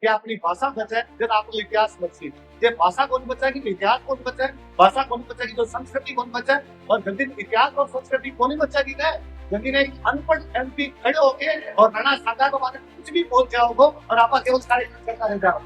કે આપણી ભાષા બચાય જયારે આપણો ઇતિહાસ બચશે જે ભાષा कौन बचाएगी इतिहास कौन बचाए भाषा कौन बचाएगी तो संस्कृति कौन बचाए और जल्दी इतिहास और संस्कृति कौन बचाएगी गए जल्दी ने अनपढ़ एमपी खड़े होके और राणा सागर के बारे में कुछ भी बोल जाओगे और आप केवल कार्यक्रम करता रह जाओ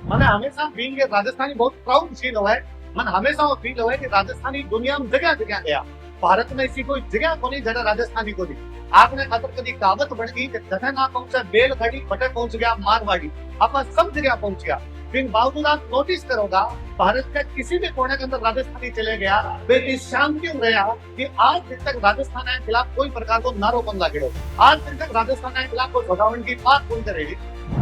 मैंने हमेशा फील किया राजस्थानी बहुत प्राउड फील हुआ है मन हमेशा वो फील हुआ है कि राजस्थानी दुनिया में जगह जगह गया भारत में ऐसी कोई जगह को नहीं जगह राजस्थानी को नहीं आपने खतर कभी कहावत बढ़ गई कि जगह ना पहुंचा बेलखड़ी बटे पहुंच गया मारवाड़ी आप सब जगह पहुंच गया फिर बावजूद आप नोटिस करोगा भारत के किसी भी कोने के अंदर राजस्थानी चले गया वे इस शांति क्यों रहा कि आज दिन तक राजस्थान के खिलाफ कोई प्रकार को नारो बन लगे आज दिन तक राजस्थान के खिलाफ कोई भगावन की बात कौन करेगी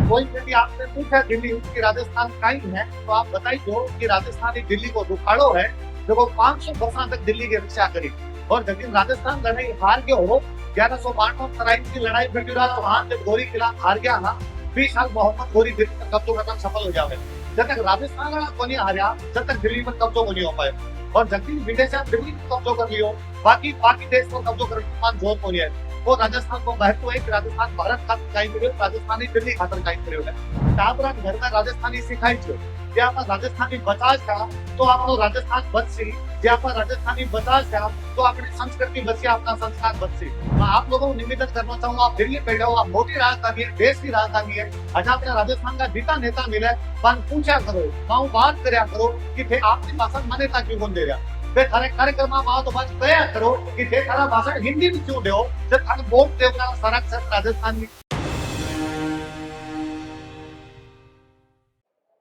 कोई यदि आपने पूछा दिल्ली की राजस्थान कहीं है तो आप बताइए कि राजस्थानी दिल्ली को दुखाड़ो है जो 500 वर्षों तक दिल्ली की रक्षा करी और जब राजस्थान लड़ाई हार गए हो 1192 की लड़ाई पृथ्वीराज चौहान जब गोरी खिलाफ हार गया ना 20 साल मोहम्मद गोरी दिल्ली पर कब्जो करना सफल हो जाए जब तक राजस्थान को नहीं हारा जब तक दिल्ली पर कब्जो नहीं हो पाए और जगदीश विदेश दिल्ली पर कब्जो कर लियो बाकी देश पर कब्जो करने जोर को नहीं है वो राजस्थान को महत्व है कि राजस्थान भारत खातर काई करियो राजस्थानी दिल्ली खातर काई करियो है तापरा घर में राजस्थानी सिखाई छो ज्यां पर राजस्थानी बचाव था तो आपनो राजस्थान बचसी ज्यां पर राजस्थानी बचाव था तो अपनी संस्कृति बची अपना संस्कार बचसी मैं आप लोगों को निवेदन करना चाहूंगा आप दिल्ली बैठे हो आप मोटी राजधानी है देश की राजधानी है आज अपने राजस्थान का जीता नेता मिले पर पूछा करो मां बात करया करो कि थे आपकी भाषा मान्यता क्यों कौन दे रहा वे थारे कार्यक्रम में आओ तो बात कया करो कि थे थारा भाषा हिंदी में क्यों देओ जब थारे वोट देवना संरक्षण राजस्थान में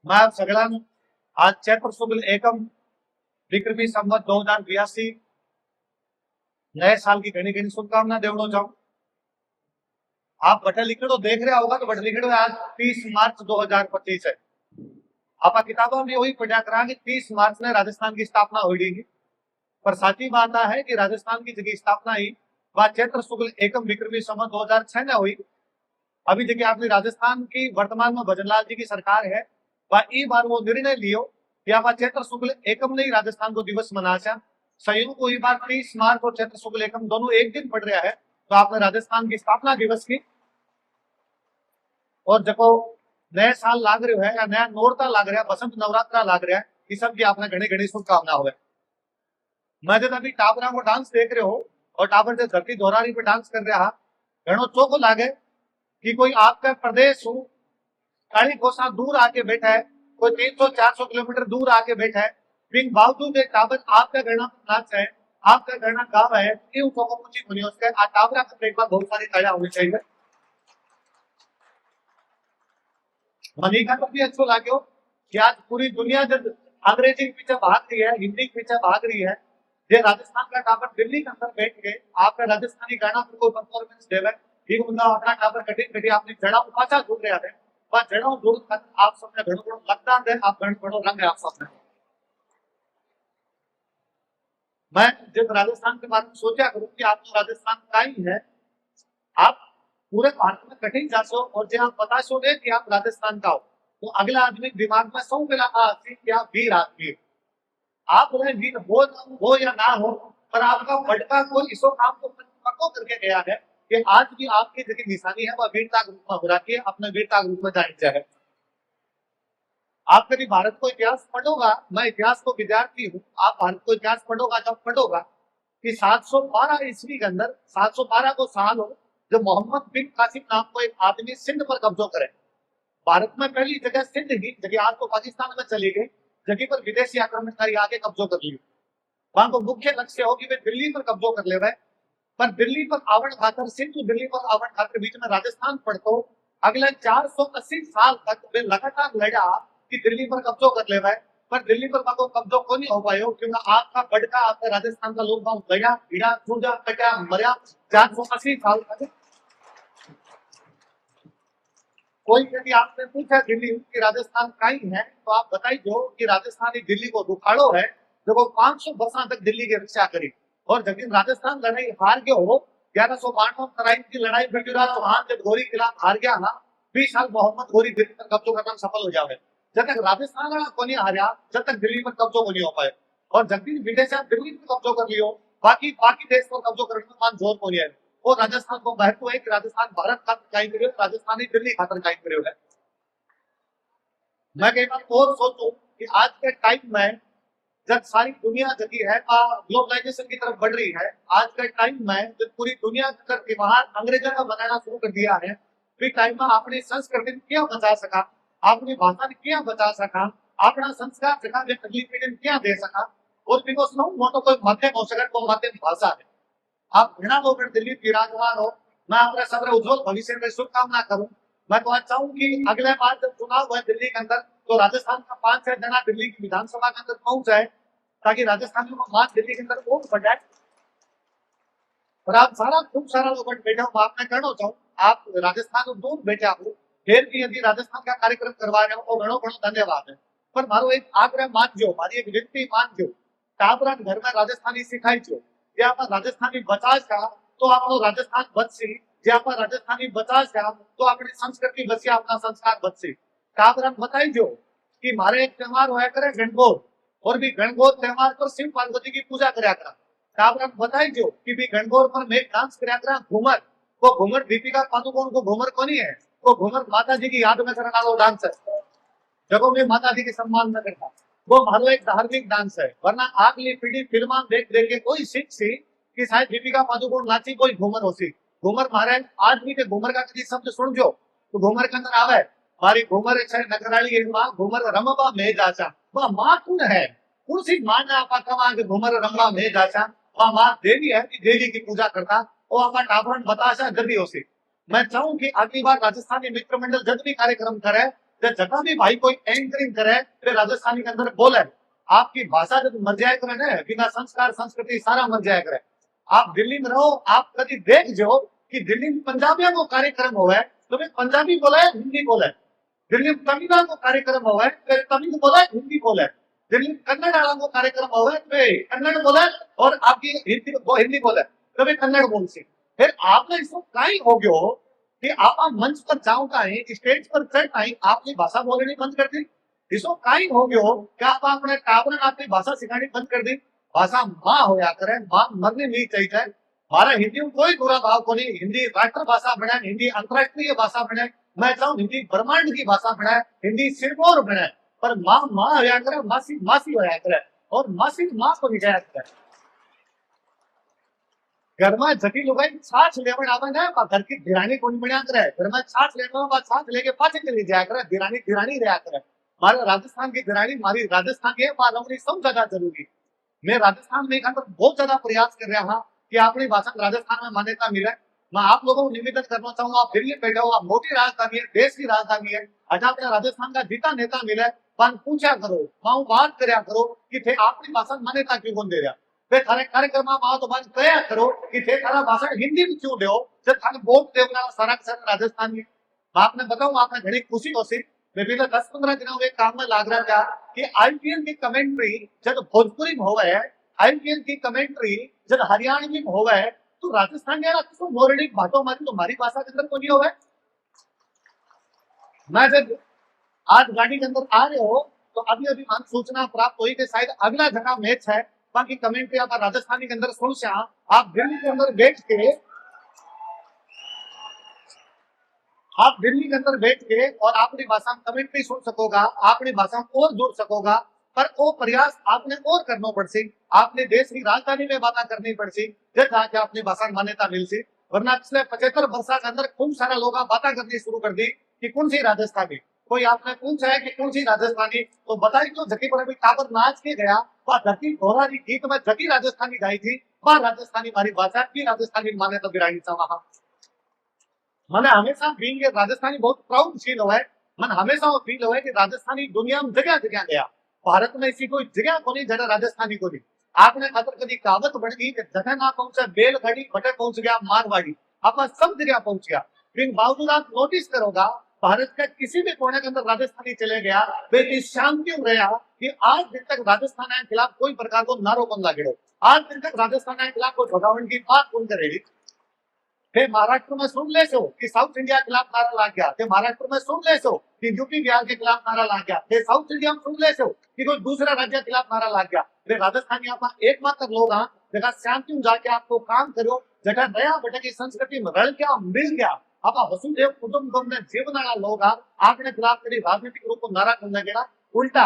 मैं आप सगळ्यांना आज चैत्र शुक्ल एकम विक्रमी संवत 2082 नए साल की घनी घनी शुभकामना देवड़ो चाहूं आप बटे लिखड़ो देख रहे होगा तो बटे लिखड़ो आज 30 मार्च 2025 है आप किताबों में वही पढ़ा करा कि 30 मार्च ने राजस्थान की स्थापना हुई पर साची बात है कि राजस्थान की जगह स्थापना ही वह चैत्र शुक्ल एकम विक्रमी संवत 2006 में हुई अभी जगह आपने राजस्थान की वर्तमान में भजनलाल जी की सरकार है वह बार वो निर्णय लियो कि आप चैत्र शुक्ल एकम ने राजस्थान को दिवस मना संयोग को बार 30 मार्च और चैत्र शुक्ल एकम दोनों एक दिन पड़ रहा है तो आपने राजस्थान की स्थापना दिवस की और जको नया साल लाग रहा है या नया नोरता लाग रहा है बसंत नवरात्रा लाग रहा है ये सब की आपने घनी घनी शुभकामना हो मैं जब अभी टाबरा को डांस देख रहे हो और टाबर से धरती दोहरारी पे डांस कर रहा घणो चोखो लागे कि कोई आपका प्रदेश हो काली कोसा दूर आके बैठा है कोई 300-400 किलोमीटर दूर आके बैठा है फिर बावजूद एक टाबर आपका गणना नाच है आपका गणना गाँव है क्यों चोखो पूछी होनी उसके आ टाबरा का एक बार बहुत सारी ताजा होनी चाहिए मनी का तो भी अच्छा लागो कि आज पूरी दुनिया जब अंग्रेजी के पीछे भाग रही है हिंदी के पीछे भाग रही है ये राजस्थान का टाबर दिल्ली के अंदर बैठ के आपका राजस्थानी गाना पर कोई परफॉर्मेंस देवे ये बंदा अपना टाबर कटिंग कटी आपने जड़ा पाचा ढूंढ रहा है पर जड़ा ढूंढ आप सबने घणो बड़ो लगता है आप घणो बड़ो रंग है आप सबने मैं जब राजस्थान के बारे में सोचा करूं कि आप तो राजस्थान का ही है आप पूरे भारत में कठिन जासो और जब आप बताशो ने कि आप राजस्थान का हो तो अगला आदमी दिमाग में सौ पहला कि आप वीर आदमी आप वीर हो या ना हो पर आपका बटका कोई इसो काम को पक्को करके गया है कि आज भी आपकी जगह निशानी है वह वीरता के रूप में हो रखी है अपने वीरता के रूप में जानी जाए आप कभी भारत को इतिहास पढ़ोगा मैं इतिहास को विद्यार्थी हूँ आप भारत को इतिहास पढ़ोगा जब पढ़ोगा कि 712 ईस्वी के अंदर 712 को साल हो जब मोहम्मद बिन कासिम नाम को एक आदमी सिंध पर कब्जो करे भारत में पहली जगह सिंध की जगह आज तो पाकिस्तान में चली गई जगह पर विदेशी आक्रमणकारी आके कब्जो कर लियो वहां को मुख्य लक्ष्य हो कि वे दिल्ली पर कब्जो कर ले पर दिल्ली पर आवण खातर सिंध दिल्ली पर आवण खातर बीच में राजस्थान पड़तो अगले 480 साल तक वे लगातार लड़ा कि दिल्ली पर कब्जो कर ले पर दिल्ली पर को कब्जो को नहीं हो पायो क्योंकि आपका बड़का आपका राजस्थान का लोग गांव गया हीरा चूजा कटा मरिया 480 साल तक कोई यदि आपने पूछा दिल्ली की राजस्थान कहीं है तो आप बताइए कि राजस्थानी दिल्ली को दुखाड़ो है जो 500 वर्षों तक दिल्ली की रक्षा करी और जब राजस्थान लड़ाई हार गए हो 1192 की लड़ाई पृथ्वीराज चौहान जब गोरी खिलाफ हार गया ना 20 साल मोहम्मद गोरी दिल्ली पर कब्जो करना सफल हो जाए जब तक राजस्थान को नहीं हारा जब तक दिल्ली पर कब्जो को नहीं हो पाए और जगदीश विदेश दिल्ली पर कब्जो कर लियो बाकी देश पर कब्जो करने में जोर को नहीं है और राजस्थान को महत्व है कि राजस्थान भारत खातर काई करियो राजस्थानी दिल्ली खातर काई करियो है मैं कई बार और सोचूं कि आज के टाइम में जब सारी दुनिया जगी है, ग्लोबलाइजेशन की तरफ बढ़ रही है, आज के टाइम में जब पूरी दुनिया के अंदर व्यवहार अंग्रेजों का बनाना शुरू कर दिया है, फिर टाइम में अपनी संस्कृति ने क्या बचा सका, अपनी भाषा ने क्या बचा सका, अपना संस्कार सका अगली पीढ़ी ने क्या दे सका। और बिकॉज नो मोटो कोई माध्यम हो सके वो माध्यम भाषा है। आप घृणा होकर दिल्ली विराजमान हो, मैं अपने सबर उज्जवल भविष्य में शुभकामना करूं। मैं तो आज चाहूँ कि अगले बार जब चुनाव हुआ दिल्ली के अंदर तो राजस्थान का 5-6 जना दिल्ली की विधानसभा के अंदर पहुंच जाए, ताकि राजस्थानियों को मात दिल्ली के अंदर वोट बढ़ जाए। और आप सारा खूब सारा लोग बैठे हो, आप मैं कहना चाहूँ आप राजस्थान दूर बैठे हो, फिर भी यदि राजस्थान का कार्यक्रम करवा रहे हो तो घणो घणो धन्यवाद है। पर मारो एक आग्रह मानजो, मारी एक विनती मानजो, टाबरा घर में राजस्थानी सिखाईजो। जे आप राजस्थानी बचाज का तो आपनो राजस्थान बचसी, जे आप राजस्थानी बचाज का तो अपनी संस्कृति बचसी, अपना संस्कार बचसी। टाबरा बताईजो कि मारे एक त्योहार होया करे गणगौर, और भी गणगौर त्योहार पर शिव पार्वती की पूजा કર્યા करा। टाबरा बताईजो कि भी गणगौर पर मैं डांस કર્યા करा घूमर, वो घूमर दीपिका पादुकोण को घूमर कोनी है, वो घूमर माता जी की याद में करने वाला डांस है। जब मैं माता जी के सम्मान में करता, वो मारो एक धार्मिक डांस है। वरना अगली पीढ़ी फिल्म देख देख के कोई सीख सी कि शायद दीपिका पादुकोण नाची कोई घूमर होसी। घूमर मारे आज भी के घूमर का कभी शब्द सुनजो तो घूमर के अंदर आवे मारी घूमर है नगराली मां घूमर रमबा में जाचा। वह मां कौन है, कौन सी मां ने आपा कमा के घूमर रमबा में जाचा। वह मां देवी है कि देवी की पूजा करता वो आपा टाबरन बताशा जल्दी होसी। मैं चाहूं कि अगली बार राजस्थानी मित्र मंडल जब भी कार्यक्रम करे, जगह भी भाई कोई एंकरिंग करे तो राजस्थानी के अंदर बोले। आपकी भाषा जब मर जाए करे ना, बिना संस्कार संस्कृति सारा मर जाए करे। आप दिल्ली में रहो, आप कभी देख जो कि दिल्ली में पंजाबियों को कार्यक्रम हो तो वे पंजाबी बोले हिंदी बोले, दिल्ली में तमिल को कार्यक्रम हो तो तमिल बोले हिंदी बोले, दिल्ली में कन्नड़ वाला को कार्यक्रम हो तो कन्नड़ बोले, और आपकी हिंदी बोले तो वे कन्नड़ बोल सी। फिर आपने इसको कहीं हो गयो कि आप मंच पर जाओ का है, स्टेज पर चढ़ आई आपकी भाषा बोलनी बंद कर दी। इसको काई हो गयो क्या आप अपने टाबरन आपकी भाषा सिखानी बंद कर दी। भाषा मां होया करे, मां मरनी नहीं चाहिए। हमारा हिंदी में कोई बुरा भाव को नहीं, हिंदी राष्ट्र भाषा बने, हिंदी अंतरराष्ट्रीय भाषा बने, मैं चाहूँ हिंदी ब्रह्मांड की भाषा बने, हिंदी सिरमौर बने, पर मां मां होया करे, मासी मासी होया करे, और मासी मां को नहीं जाया करे। घर में जटी लुगाई छाछ लेवन आवे ने, घर की धिरानी कोनी बन्या करे, घर में छाछ लेवन बा छाछ लेके पाछे चली जाया करे, धिरानी धिरानी रहा करे। मारे राजस्थान की धिरानी मारी राजस्थान की है, मालवनी सब जगह जरूरी। मैं राजस्थान में अंदर बहुत ज्यादा प्रयास कर रहा हूँ कि अपनी भाषा राजस्थान में मान्यता मिले। मैं आप लोगों को निवेदन करना चाहूंगा, आप दिल्ली बैठे हो, आप मोटी राजधानी है, देश की राजधानी है, अच्छा अपने राजस्थान का जीता नेता मिले, पर पूछा करो, मां बात करया करो कि थे आपनी भाषा मान्यता क्यों कौन दे रहा। वे थारे कार्यक्रम में तो बात कया करो कि थे थारा भाषण हिंदी में क्यों दो, जब थाने वोट देवना सारा राजस्थान में। आपने बताऊं आपने घनी खुशी होसी। मैं पिछले 10-15 दिनों में काम में लाग रहा था कि आईपीएल की कमेंट्री जब भोजपुरी में होवे है, आईपीएल की कमेंट्री जब हरियाणवी में होवे है, तो राजस्थान के तो मोरडी बातों मारी तुम्हारी भाषा के अंदर कोनी होवे। मैं जब आज गाड़ी के अंदर आ रहे हो तो अभी अभी मान सूचना प्राप्त हुई कि शायद अगला जगह मैच है, बाकी कमेंट्री आप राजस्थानी के अंदर सुन से आप दिल्ली के अंदर बैठ के, आप दिल्ली के अंदर बैठ के और अपनी भाषा में कमेंट्री सुन सकोगा, अपनी भाषा में और जुड़ सकोगा। पर वो प्रयास आपने और करना पड़सी, आपने देश की राजधानी में बात करनी पड़सी, जब जाके अपनी भाषा मान्यता मिलसी। वरना पिछले 75 वर्षा के अंदर खूब सारा लोग बात करनी शुरू कर दी कि कौन सी राजस्थानी। कोई आपने पूछा है कि कौन सी राजस्थानी, तो बताई तो जकी पर अभी टावर नाच के गया, वह धरती घोरा गीत में जकी राजस्थानी गाई थी, वह राजस्थानी हमारी भाषा की राजस्थानी मान्यता गिरानी चाह। मैंने हमेशा बीइंग राजस्थानी बहुत प्राउड फील हुआ है। मन हमेशा वो फील हुआ है कि राजस्थानी दुनिया में जगह जगह गया, भारत में ऐसी कोई जगह को नहीं जगह राजस्थानी को नहीं। आपने खतर कभी कहावत बढ़ गई कि जगह ना पहुंचा बेलखड़ी बटे पहुंच गया मारवाड़ी, आप सब जगह पहुंच गया। लेकिन बावजूद आप नोटिस करोगा भारत का किसी भी कोने के अंदर राजस्थानी चले गया, वे शांति रहा कि आज दिन तक राजस्थान के खिलाफ कोई प्रकार को नारो बन लगे, आज दिन तक राजस्थान के खिलाफ कोई भगावन की बात कौन करेगी। फिर महाराष्ट्र में सुन ले सो कि साउथ इंडिया के खिलाफ नारा ला गया, फिर महाराष्ट्र में सुन ले सो कि यूपी बिहार के खिलाफ नारा ला गया, फिर साउथ इंडिया में सुन ले सो कि कोई दूसरा राज्य के खिलाफ नारा ला गया। फिर राजस्थान यहाँ पर एकमात्र लोग जगह शांति में जाके आपको काम करो, जगह नया बेटा की संस्कृति में रल गया मिल गया, आप वसुदेव कुटुंबकमने जीवनाळा लोग आपने खिलाफ कभी राजनीतिक रूप को नारा करने गया उल्टा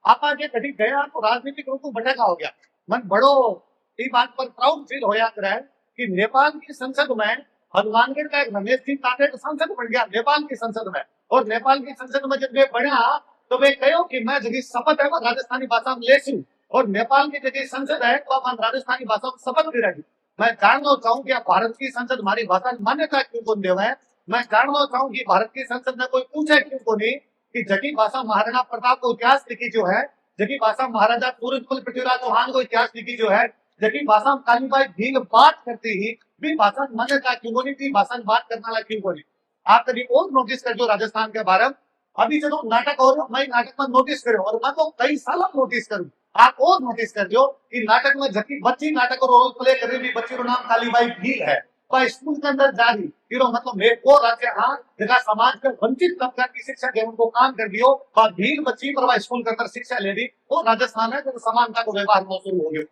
आपा के कभी गया तो राजनीतिक रूप को भटका हो गया। मन बड़ो इस बात पर प्राउड फील होया करे कि नेपाल की संसद में हनुमानगढ़ का एक रमेश सिंह ताटेट संसद बन गया नेपाल की संसद में। और नेपाल की संसद में जब वे बढ़ा तो वे कहो कि मैं जगह शपथ है वो राजस्थानी भाषा में लेसू और नेपाल की जगह संसद है तो आप राजस्थानी भाषा में शपथ भी रही। मैं जानना चाहूँ कि भारत की संसद हमारी भाषा की मान्यता क्यों कौन देवा है। मैं जानना चाहूँ कि भारत की संसद में कोई पूछे क्यों को नहीं कि जगी भाषा महाराणा प्रताप को इतिहास लिखी जो है, जगी भाषा महाराजा सूरजमल पृथ्वीराज चौहान को इतिहास लिखी जो है, जगी भाषा में कालीबाई भील बात करती ही भी भाषा की मान्यता क्यों को नहीं थी, भाषा बात करने वाला क्यों को नहीं। आप कभी और नोटिस कर जो राजस्थान के बारे में अभी चलो नाटक हो रहा मैं नाटक में नोटिस करो और मैं तो कई साल नोटिस करूं आप और नोटिस कर जो कि नाटक में जबकि बच्ची नाटक और रोल प्ले कर रही बच्ची का नाम कालीबाई भील है पर स्कूल के अंदर जा रही हीरो मतलब मेरे को राज्य हाँ जगह समाज का वंचित तबका की शिक्षा के उनको काम कर दियो और भील बच्ची पर वह स्कूल के अंदर शिक्षा ले दी वो राजस्थान है जब समानता को व्यवहार में शुरू हो गया।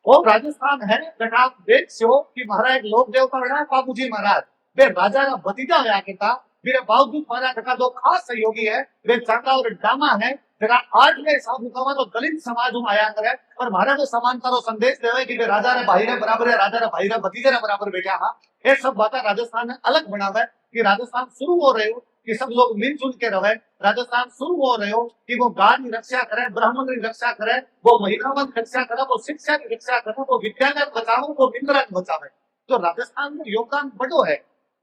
वो राजस्थान है जगह आप देख सो कि महाराज एक लोक देवता बना बाबू जी महाराज वे राजा का भतीजा होया के था मेरे बावजूद महाराज का दो खास सहयोगी है वे चांदा और डामा है जगह आज के हिसाब मुकामा तो दलित समाज में आया करे पर महाराज जो समानता रो संदेश देवे कि वे राजा रे भाई रे बराबर है राजा रे भाई रे भतीजे रे बराबर बेटा हाँ ये सब बातें राजस्थान ने अलग बनावे कि राजस्थान शुरू हो रहे हो कि सब लोग मिलजुल के रहे राजस्थान शुरू हो रहे हो कि वो गाय की रक्षा करे ब्राह्मण की रक्षा करे वो महिलाओं की रक्षा करे वो शिक्षा की रक्षा करे वो विज्ञान बचाओ वो इंद्रा बचावे तो राजस्थान में योगदान बड़ो है।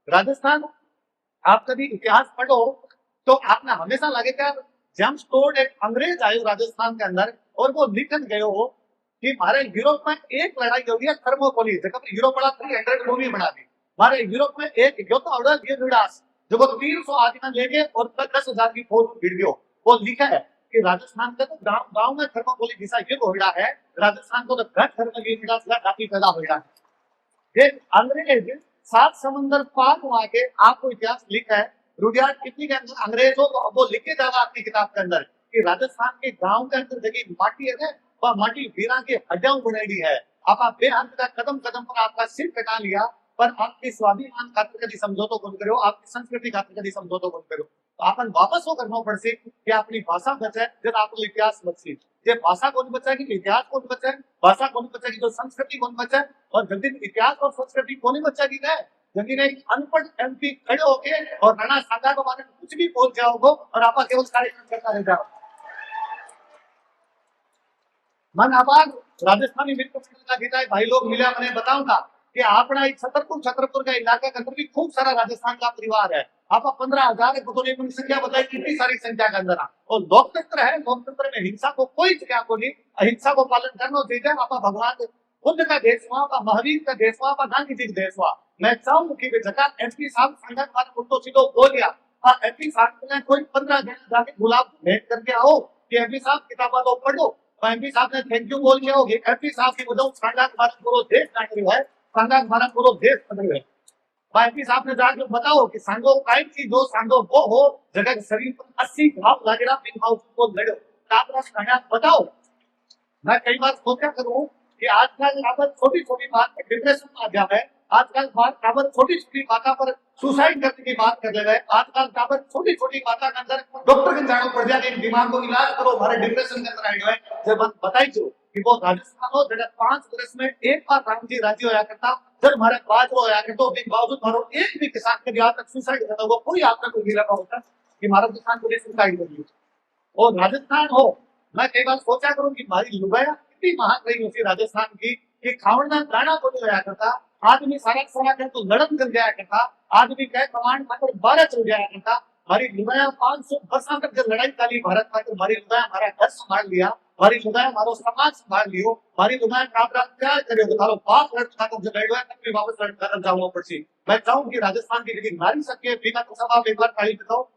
राजस्थान आप कभी इतिहास पढ़ो तो आपने हमेशा लगेगा जेम्स टोड एक अंग्रेज आयो राजस्थान के अंदर और वो लिखन गए हो कि हमारे यूरोप में एक लड़ाई हो गई थर्मोपोली जगह यूरोप वाला 300 मूवी बना दी हमारे यूरोप में एक जो 300 आदमी लेके और 10,000 की फौज भिड़ गयो वो लिखा है कि राजस्थान का तो गांव में थर्मोपोली जैसा युद्ध हो रहा है राजस्थान को तो घर थर्मोपोली काफी पैदा हो रहा है। अंग्रेज 7 समंदर पार वहां के आपको इतिहास लिखा है रुडियार्ड कितनी के अंदर अंग्रेजों को वो लिख के जावा आपकी किताब के अंदर कि राजस्थान के गांव के अंदर जगह माटी है वह माटी वीरा के हड्डियां बनाई है आप बेहद का कदम कदम पर आपका सिर कटा लिया पर आपके स्वाभिमान खातिर कभी समझौतो कौन करो आपकी संस्कृति खातिर कभी समझौतो कौन करो तो आपन वापस वो करना पड़से कि अपनी भाषा बचे जब आपको इतिहास बचे जे भाषा कौन बचाएगी इतिहास कौन बचे भाषा कौन बचाएगी तो संस्कृति कौन बचे और जब दिन इतिहास और संस्कृति कौन बचाएगी गए जब एक अनपढ़ एमपी खड़े होके और राणा सांगा के बारे में कुछ भी बोल जाओगे और आप केवल कार्यक्रम करता रह जाओ। मन आबाद राजस्थानी मित्र का गीता है भाई लोग मिले मैंने बताऊंगा कि अपना एक छतरपुर का इलाका के अंदर भी खूब सारा राजस्थान का परिवार है आप 15,000 की संख्या बताई कितनी सारी संख्या के अंदर और लोकतंत्र है लोकतंत्र में हिंसा को कोई जगह को नहीं अहिंसा को पालन करना चाहिए आप भगवान बुद्ध का देश हुआ आप महावीर का देश हुआ आप गांधी जी का देश हुआ। मैं चाहूँ कि जगह एमपी साहब संगत वाले मुद्दों सीधो बोल दिया और एमपी साहब ने कोई 15 दिन जाके गुलाब भेंट करके आओ कि एमपी साहब किताबा तो पढ़ो एमपी साहब ने थैंक यू बोल के आओगे एमपी साहब की मुद्दों संगत भारत पूरा देश काट रही है संगत भारत पूरा देश बन रही है एमपी साहब ने जाकर बताओ कि सांगो काई की जो सांगो वो हो जगह के शरीर पर 80 घाव लगे ना बिन घाव को लड़ो आपका संगत बताओ। मैं कई बार सोचा करूँ कि आजकल यहाँ पर छोटी छोटी बात पर डिप्रेशन में आ जाए आजकल यहाँ पर छोटी छोटी बातों पर सुसाइड करने की बात कर रहे हैं आजकल यहाँ पर छोटी छोटी बातों के अंदर डॉक्टर के जानो पड़ जाए दिमाग को इलाज करो हमारे डिप्रेशन के अंदर आए हुए जब बताई जो कि वो राजस्थान हो जगह 5 वर्ष में एक बार राम जी राज्य होया करता जब हमारे बात होया करता उसके बावजूद मारो एक भी किसान के यहाँ तक सुसाइड करता हुआ कोई आपका कोई गिरा होता कि हमारा किसान को सुसाइड कर लिया और राजस्थान हो। मैं कई बार सोचा करूँ कि हमारी लुगाया कितनी महान रही होती राजस्थान की कि खावड़ना दाना को नहीं होया करता आदमी सारा सारा कर तो लड़न कर जाया करता आदमी कह कमांड मात्र 12 चल जाया करता हमारी लुगाया 500 वर्ष तक जब लड़ाई चाली भारत में तो हमारी लुगाया हमारा घर संभाल लिया हमारी लुगाया हमारा समाज संभाल लियो हमारी लुगाया काबरा प्यार करे थारो बाप लड़ता तो जब लड़वा तब भी वापस लड़ कर जाऊंगा पड़सी। मैं चाहूं कि राजस्थान की लेकिन नारी सके बिना तो सब आप एक बार खाली बताओ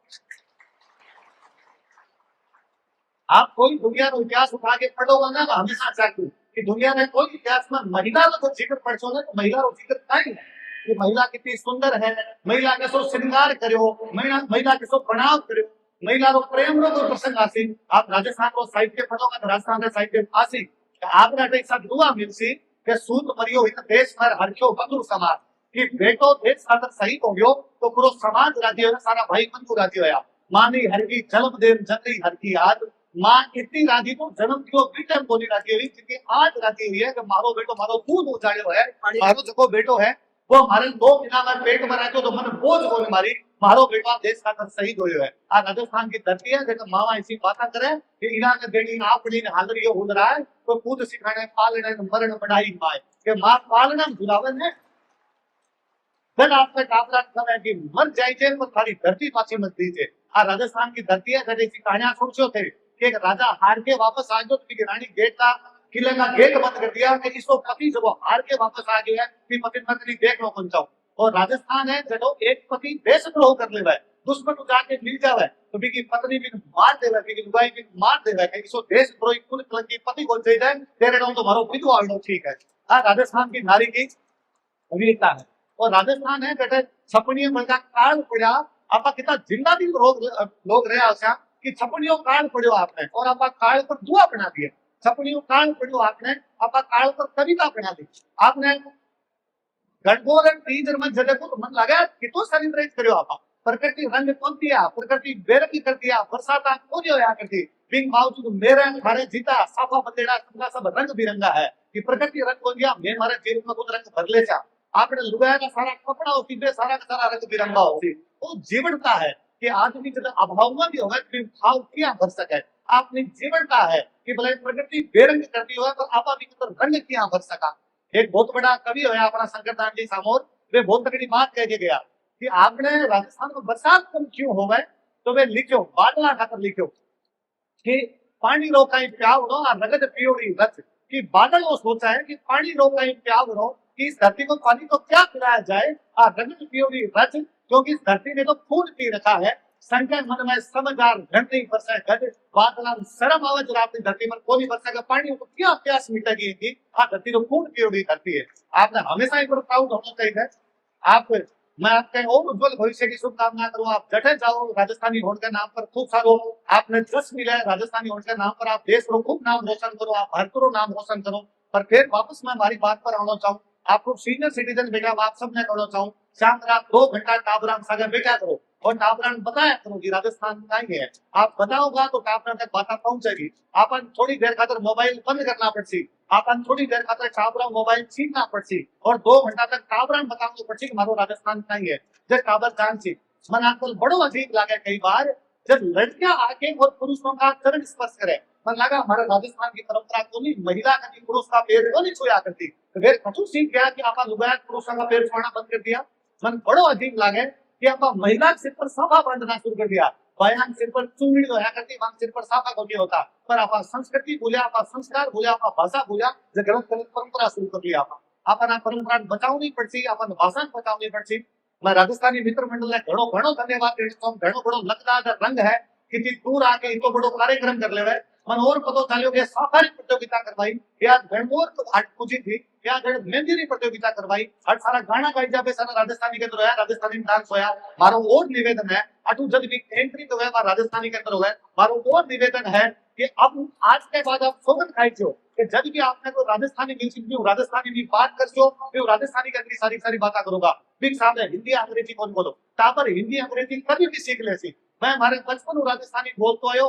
आप कोई दुनिया का इतिहास उठा के पढ़ोगे ना तो हमेशा चाहूँ कि दुनिया में कोई इतिहास में महिला को जिक्र पढ़ो ना तो महिला को जिक्र नहीं है कि महिला कितनी सुंदर है महिला के सो श्रृंगार करो महिला के सो प्रणाम करो महिला को प्रेम रो कोई प्रसंग आसी आप राजस्थान को साहित्य पढ़ोगे तो राजस्थान का साहित्य आसी आपने एक साथ दुआ मिलसी के सूत मरियो इन देश पर हरख्यो बंधु समाज कि बेटो देश खातर शहीद हो गयो तो पूरा समाज राजी होया, सारा भाई बंधु राजी होया। मां ने हर की जन्म देव जनरी हर की याद, मां इतनी राजी तो जन्म दियो बीटे बोली राजी हुई, क्योंकि आज राजी हुई है कि मारो बेटो मारो दूध उजाड़ो है, मारो जो बेटो है वो हमारे 2 महीना में पेट में रहो तो मन बोझ कोनी मारी, मारो बेटा देश खातर शहीद होयो है। आ राजस्थान की धरती है जब मावा ऐसी बातें करे कि इना ने बेटी आपनी ने हांदरियो हो रहा है तो पूत सिखाने पालने मरण बढ़ाई माए के मां पालना भुलावे ने फिर आपने काफला समय की मर जाए थे तो थारी धरती पाछी मत दीजिए। आ राजस्थान की धरती है जैसे ऐसी कहानियां सोचो थे कि एक राजा हार के वापस आ गयो तो रानी गेट का किले का गेट बंद कर दिया कि इसको पति जब हार के वापस आ गया है कि पति पत्नी देख लो कौन जाओ। और राजस्थान है जब एक पति देशद्रोह कर लेवा है, दुश्मन को जाके मिल जावे तो भी की पत्नी भी मार देवे, भी लुगाई भी मार देवे कि इसको देशद्रोही कुल कलंकी पति को दे जाए तेरे नाम तो मारो विधवा आड़ो ठीक है। आ राजस्थान की नारी की वीरता है। और राजस्थान है बेटे छपनियों में का काल पड़ा आपा कितना जिंदा भी लोग रहे आशा कि छपनियों काल पड़ो आपने और आपा काल पर दुआ बना दिया, छपनियों काल पड़ो आपने आपा काल पर कविता बना दी आपने गणगौर तीजर में जले को तो मन लगा कि तो सेलिब्रेट करियो आपा प्रकृति रंग कौन दिया, प्रकृति बेरंगी कर दिया, बरसात कौन होया करती बिन बावजूद मेरे हमारे जीता साफा बतेड़ा सब रंग बिरंगा है कि प्रकृति रंग कौन दिया मैं हमारे जीवन में कुछ रंग भर ले जा आपने लुगाया का सारा कपड़ा होती है सारा का सारा रंग बिरंगा होती वो जीवनता है कि आदमी जब अभाव में भी होगा तो भाव क्या भर सके आपने जीवनता है कि भले प्रकृति बेरंग करती हो तो आपा भी तो रंग क्या भर सका। एक बहुत बड़ा कवि होया अपना शंकरदास जी सामोर वे बहुत तगड़ी बात कह के गया कि आपने राजस्थान में बरसात कम क्यों हो गए तो वे लिखो बादला खातर लिखो कि पानी रो कहीं प्याव रो और रगत पियोड़ी रच कि बादल वो सोचा है कि पानी रो कहीं प्याव रो कि इस धरती को पानी तो क्या पिलाया जाए और रगत पियोड़ी रच क्योंकि इस धरती ने तो खून पी रखा है संख्या मन में समझदार घंटे बरसा गज बादल शर्म आवाज रात धरती पर कोई बरसा पानी को क्या प्यास मिटेगी इनकी आ धरती तो खून पियोड़ी करती है। आपने हमेशा एक प्राउड होना चाहिए। आप मैं आपके और उज्जवल भविष्य की शुभकामना करूँ, आप जटे जाओ राजस्थानी होने के नाम पर खूब सारो आपने जस मिला है राजस्थानी होने के नाम पर आप देश को खूब नाम रोशन करो, आप भारत को नाम रोशन करो। पर फिर वापस मैं हमारी बात पर आना चाहूँ, आपको सीनियर सिटीजन बेटा आप सबने कहना चाहूँ शाम रात 2 घंटा टाबरान सागर बेटा करो और टाबरान बताया करो कि राजस्थान का ही है। आप बताओगा तो टाबरान तक बात पहुंचेगी। आप थोड़ी देर खातर मोबाइल बंद करना पड़सी, आप थोड़ी देर खातर टाबरा मोबाइल छीनना पड़सी और 2 घंटा तक टाबरान बताना पड़सी कि मारो राजस्थान का ही है। जब टाबर जान सी मन आजकल बड़ो अजीब लगे कई बार जब लड़कियां आके और पुरुषों का चरण स्पर्श करे मन लगा हमारे राजस्थान की परंपरा को नहीं महिला कभी पुरुष का पैर को नहीं छुआ करती तो फिर कछु सीख गया कि आप लुगाया पुरुषों का पैर छुआना बंद कर दिया। मन बड़ो अजीब लगे कि आप महिला सिर पर साफा बांधना शुरू कर दिया, बयान सिर पर चुंगड़ी होया करती वहां सिर पर साफा कोनी होता पर आप संस्कृति भूलिया आप संस्कार भूलिया आप भाषा भूलिया जो गलत गलत परंपरा शुरू कर लिया आप परंपरा बचावनी पड़सी अपन भाषा बचावनी पड़सी। मैं राजस्थानी मित्र मंडल ने घणो घणो धन्यवाद देता हूं, घणो घणो लगदार रंग है कि दूर आके इतो बड़ो कार्यक्रम कर लेवे मन और पतो चलियो के साफारी प्रतियोगिता करवाई या गणगौर तो हाट पूछी थी या मेहंदी प्रतियोगिता करवाई हर सारा गाना गाई जाबे सारा राजस्थानी के अंदर होया, राजस्थानी डांस होया। मारो और निवेदन है अटू जब भी एंट्री तो है राजस्थानी के अंदर होया, मारो और निवेदन है कि अब आज के बाद आप सोगन खाई छो कि जब भी आपने कोई राजस्थानी म्यूजिक भी राजस्थानी भी बात कर छो मैं राजस्थानी के अंदर सारी सारी बातें करूंगा। बिग साहब है हिंदी अंग्रेजी कौन बोलो तापर हिंदी अंग्रेजी कभी भी सीख लेसी। मैं हमारे बचपन में राजस्थानी बोलतो आयो,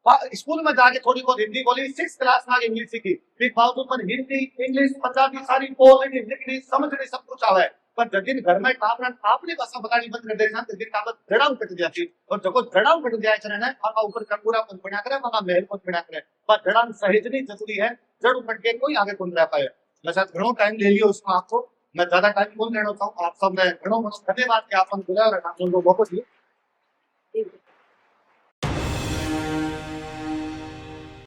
स्कूल में जाके थोड़ी बहुत हिंदी बोली, 6th क्लास में आगे इंग्लिश सीखी, फिर बावजूद में हिंदी इंग्लिश पंजाबी सारी बोलनी लिखनी समझनी सब कुछ आवे पर जब दिन घर में काम अपनी भाषा बतानी बंद कर देना तो दिन काबत जड़ाव कट जाती और जब जड़ाव कट जाए चरण है और ऊपर कंगूरा को बना करे वहां महल को बना करे पर जड़ान सहेजनी जरूरी है, जड़ कट के कोई आगे कौन रह पाए। मैं शायद घणो टाइम ले लियो उसमें आपको मैं ज्यादा टाइम कौन लेना चाहूँ आप सब ने घणो धन्यवाद कि आपने बुलाया रखा मौको दियो।